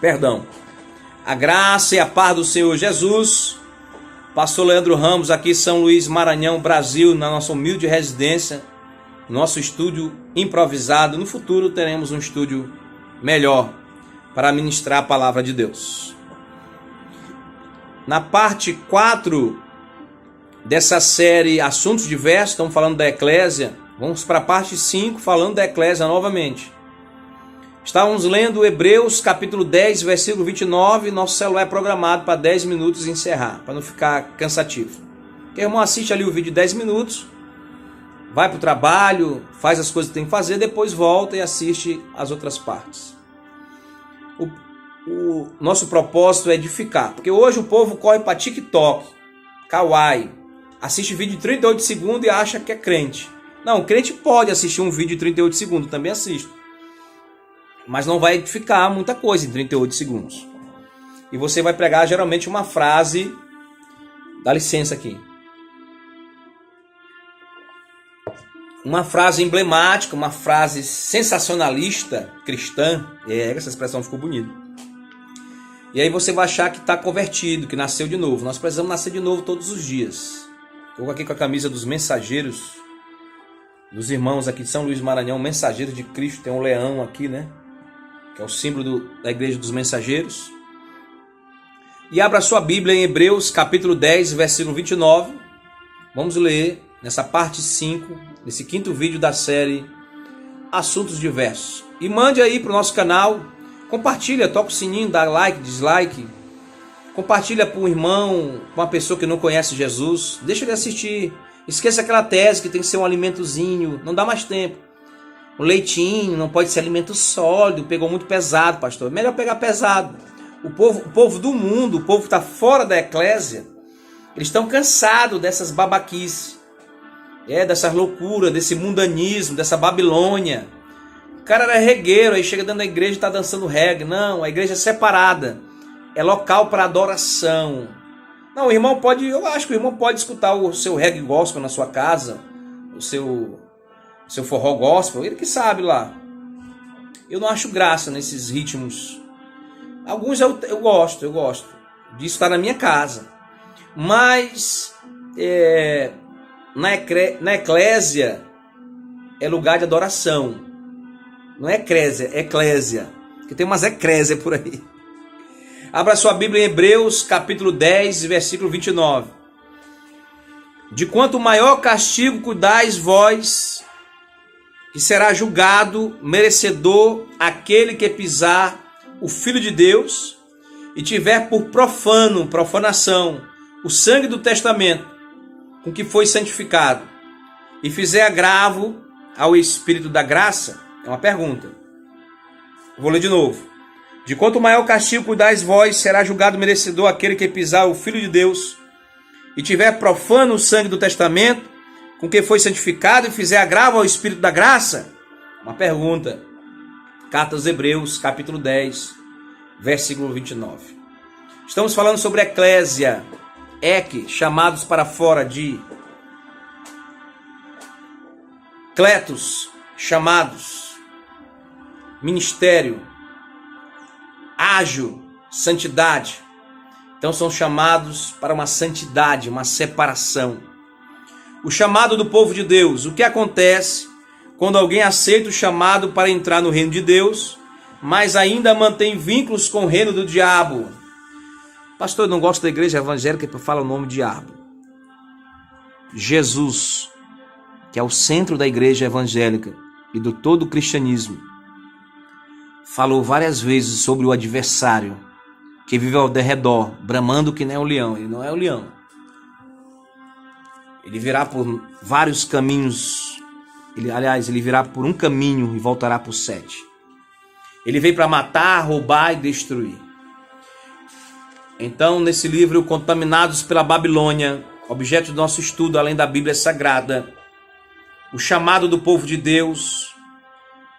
Perdão. A graça e a paz do Senhor Jesus. Pastor Leandro Ramos, aqui em São Luís, Maranhão, Brasil, na nossa humilde residência, nosso estúdio improvisado. No futuro teremos um estúdio melhor para ministrar a palavra de Deus. Na parte 4 dessa série Assuntos Diversos, estamos falando da Eclésia. Vamos para a parte 5, falando da Eclésia novamente. Estávamos lendo Hebreus capítulo 10, versículo 29. Nosso celular é programado para 10 minutos e encerrar, para não ficar cansativo. O irmão assiste ali o vídeo de 10 minutos, vai para o trabalho, faz as coisas que tem que fazer, depois volta e assiste as outras partes. O nosso propósito é edificar, porque hoje o povo corre para TikTok, Kawaii, assiste vídeo de 38 segundos e acha que é crente. Não, o crente pode assistir um vídeo de 38 segundos, também assisto. Mas não vai edificar muita coisa em 38 segundos. E você vai pregar geralmente uma frase, dá licença aqui. Uma frase emblemática, uma frase sensacionalista, cristã. Essa expressão ficou bonita. E aí você vai achar que está convertido, que nasceu de novo. Nós precisamos nascer de novo todos os dias. Estou aqui com a camisa dos mensageiros, dos irmãos aqui de São Luís Maranhão, mensageiros de Cristo. Tem um leão aqui, né? Que é o símbolo da Igreja dos Mensageiros. E abra sua Bíblia em Hebreus capítulo 10, versículo 29. Vamos ler nessa parte 5, nesse quinto vídeo da série Assuntos Diversos. E mande aí para o nosso canal, compartilha, toca o sininho, dá like, dislike. Compartilha para um irmão, para uma pessoa que não conhece Jesus. Deixa ele assistir. Esqueça aquela tese que tem que ser um alimentozinho, não dá mais tempo. O leitinho não pode ser alimento sólido, pegou muito pesado, pastor. É melhor pegar pesado. O povo do mundo, o povo que está fora da eclésia, eles estão cansados dessas babaquices, dessas loucuras, desse mundanismo, dessa Babilônia. O cara era regueiro, aí chega dentro da igreja e está dançando reggae. Não, a igreja é separada. É local para adoração. Não, o irmão pode, eu acho que o irmão pode escutar o seu reggae gospel na sua casa, o seu forró gospel, ele que sabe lá. Eu não acho graça nesses ritmos. Alguns eu gosto disso, estar na minha casa. Mas na eclésia é lugar de adoração. Não é eclésia, é eclésia. Porque tem umas eclésias por aí. Abra sua Bíblia em Hebreus capítulo 10, versículo 29. De quanto maior castigo cuidais vós, que será julgado merecedor aquele que pisar o Filho de Deus e tiver por profanação, o sangue do testamento com que foi santificado e fizer agravo ao Espírito da graça. É uma pergunta. Vou ler de novo. De quanto maior castigo cuidais vós, será julgado merecedor aquele que pisar o Filho de Deus e tiver profano o sangue do testamento com que foi santificado e fizer agravo ao Espírito da graça? Uma pergunta. Carta aos Hebreus, capítulo 10, versículo 29. Estamos falando sobre a eclésia, chamados para fora de cletos, chamados, ministério, ágil, santidade. Então são chamados para uma santidade, uma separação. O chamado do povo de Deus. O que acontece quando alguém aceita o chamado para entrar no reino de Deus, mas ainda mantém vínculos com o reino do diabo? Pastor, eu não gosto da igreja evangélica que fala o nome diabo. Jesus, que é o centro da igreja evangélica e do todo o cristianismo, falou várias vezes sobre o adversário que vive ao derredor, bramando que nem o leão. Ele não é o leão. Ele virá por vários caminhos. Ele virá por um caminho e voltará por 7. Ele veio para matar, roubar e destruir. Então, nesse livro, Contaminados pela Babilônia, objeto do nosso estudo, além da Bíblia Sagrada, o chamado do povo de Deus,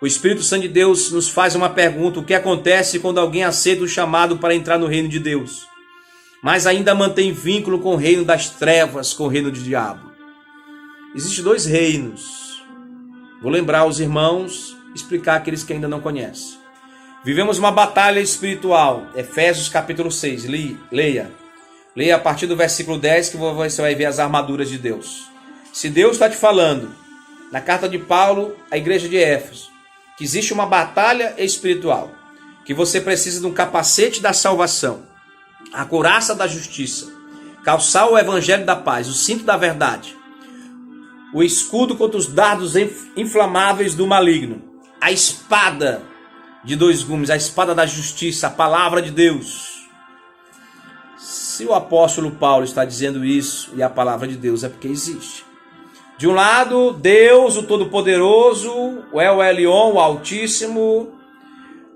o Espírito Santo de Deus nos faz uma pergunta: o que acontece quando alguém aceita o chamado para entrar no reino de Deus, mas ainda mantém vínculo com o reino das trevas, com o reino do diabo? Existem 2 reinos. Vou lembrar aos irmãos, explicar aqueles que ainda não conhecem. Vivemos uma batalha espiritual. Efésios capítulo 6. Leia. Leia a partir do versículo 10 que você vai ver as armaduras de Deus. Se Deus está te falando, na carta de Paulo à igreja de Éfeso, que existe uma batalha espiritual, que você precisa de um capacete da salvação, a couraça da justiça, calçar o evangelho da paz, o cinto da verdade, o escudo contra os dardos inflamáveis do maligno, a espada de dois gumes, a espada da justiça, a palavra de Deus. Se o apóstolo Paulo está dizendo isso e a palavra de Deus é porque existe. De um lado, Deus, o Todo-Poderoso, o El Elyon, o Altíssimo,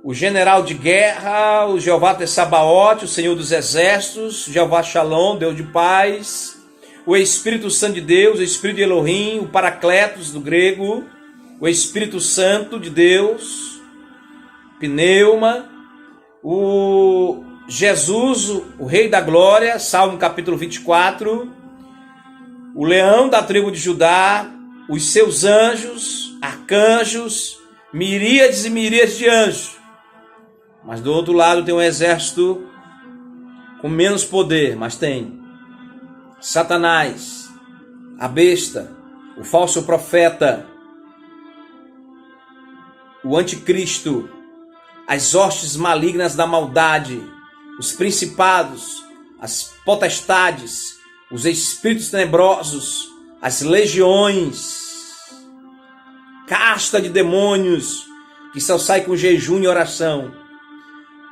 o general de guerra, o Jeová Tessabaote, o Senhor dos Exércitos, Jeová Shalom, Deus de paz, o Espírito Santo de Deus, o Espírito de Elohim, o Paracletos do grego, o Espírito Santo de Deus, Pneuma, o Jesus, o Rei da Glória, Salmo capítulo 24, o leão da tribo de Judá, os seus anjos, arcanjos, miríades e miríades de anjos. Mas do outro lado tem um exército com menos poder, mas tem Satanás, a besta, o falso profeta, o anticristo, as hostes malignas da maldade, os principados, as potestades, os espíritos tenebrosos, as legiões, casta de demônios que só sai com jejum e oração.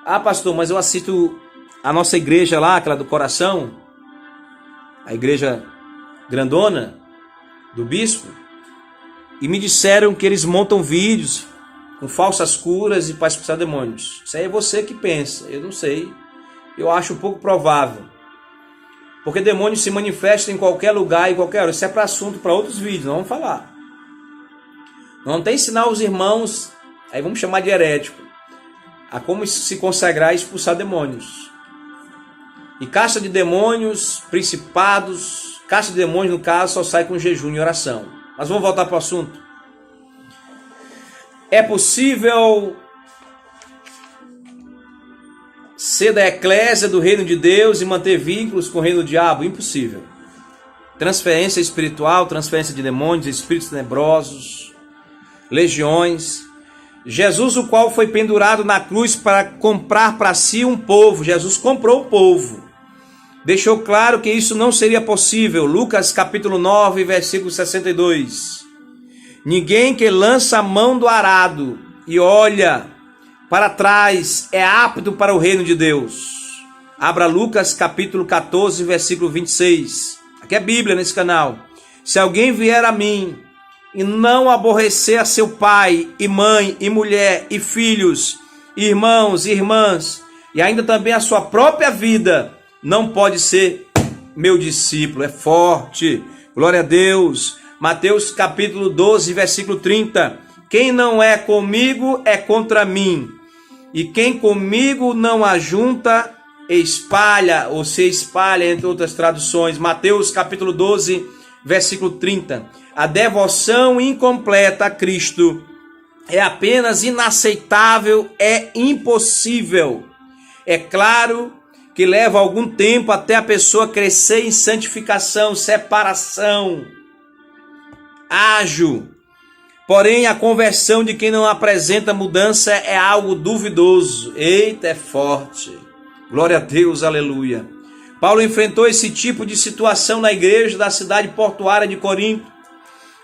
Ah, pastor, mas eu assisto a nossa igreja lá, aquela do coração, a igreja grandona do bispo, e me disseram que eles montam vídeos com falsas curas e para expulsar demônios. Isso aí é você que pensa, eu não sei. Eu acho um pouco provável. Porque demônio se manifesta em qualquer lugar e qualquer hora. Isso é para assunto, para outros vídeos, não vamos falar. Não tem ensinar os irmãos, aí vamos chamar de herético, a como se consagrar e expulsar demônios. E caixa de demônios, principados, caixa de demônios no caso só sai com jejum e oração. Mas vamos voltar para o assunto. É possível ser da eclésia do reino de Deus e manter vínculos com o reino do diabo? Impossível. Transferência espiritual, transferência de demônios, espíritos tenebrosos, legiões. Jesus, o qual foi pendurado na cruz para comprar para si um povo. Jesus comprou o povo. Deixou claro que isso não seria possível. Lucas capítulo 9, versículo 62. Ninguém que lança a mão do arado e olha para trás é apto para o reino de Deus. Abra Lucas capítulo 14, versículo 26. Aqui é Bíblia nesse canal. Se alguém vier a mim e não aborrecer a seu pai e mãe e mulher e filhos, irmãos e irmãs, e ainda também a sua própria vida, não pode ser meu discípulo. É forte. Glória a Deus. Mateus capítulo 12, versículo 30. Quem não é comigo é contra mim. E quem comigo não ajunta, espalha, ou se espalha, entre outras traduções. Mateus capítulo 12, versículo 30. A devoção incompleta a Cristo é apenas inaceitável, é impossível. É claro que leva algum tempo até a pessoa crescer em santificação, separação, ágil. Porém, a conversão de quem não apresenta mudança é algo duvidoso. Eita, é forte. Glória a Deus, aleluia. Paulo enfrentou esse tipo de situação na igreja da cidade portuária de Corinto,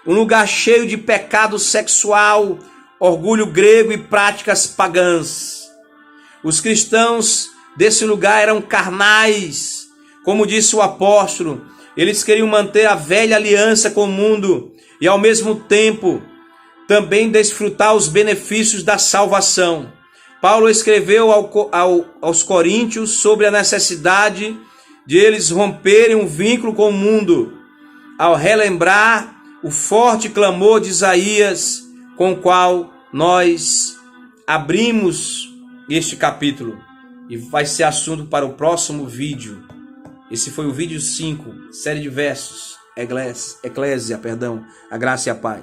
um lugar cheio de pecado sexual, orgulho grego e práticas pagãs. Os cristãos desse lugar eram carnais, como disse o apóstolo. Eles queriam manter a velha aliança com o mundo e ao mesmo tempo também desfrutar os benefícios da salvação. Paulo escreveu aos coríntios sobre a necessidade de eles romperem um vínculo com o mundo, ao relembrar o forte clamor de Isaías, com o qual nós abrimos este capítulo. E vai ser assunto para o próximo vídeo. Esse foi o vídeo 5, série de versos, Eclésia, a graça e a paz.